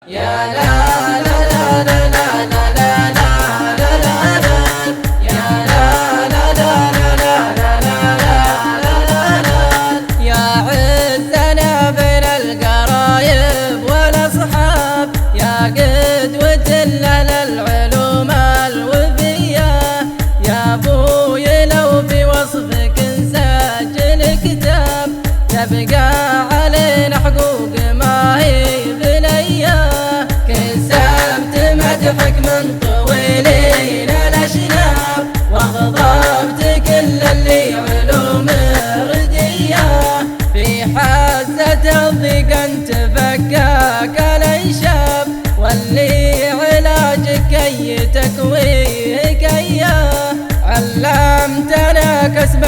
يا لا لا لا لا لا لا لا لا لا لا، يا لا لا لا لا لا لا لا لا، يا عزنا بين القرايب والاصحاب، يا قدوة لنا العلوم الوفية، يا ابوي لو بوصفك نسجل كتاب، تبقى علينا حقوق ما هي بنيه، كسبت مدحك من طويلين الاشناب، واغضبت كل اللي علوم رديه، في حزة الضيق انت فكاك الانشاب، واللي علاجك اي تكويك اياه، علمتنا كسب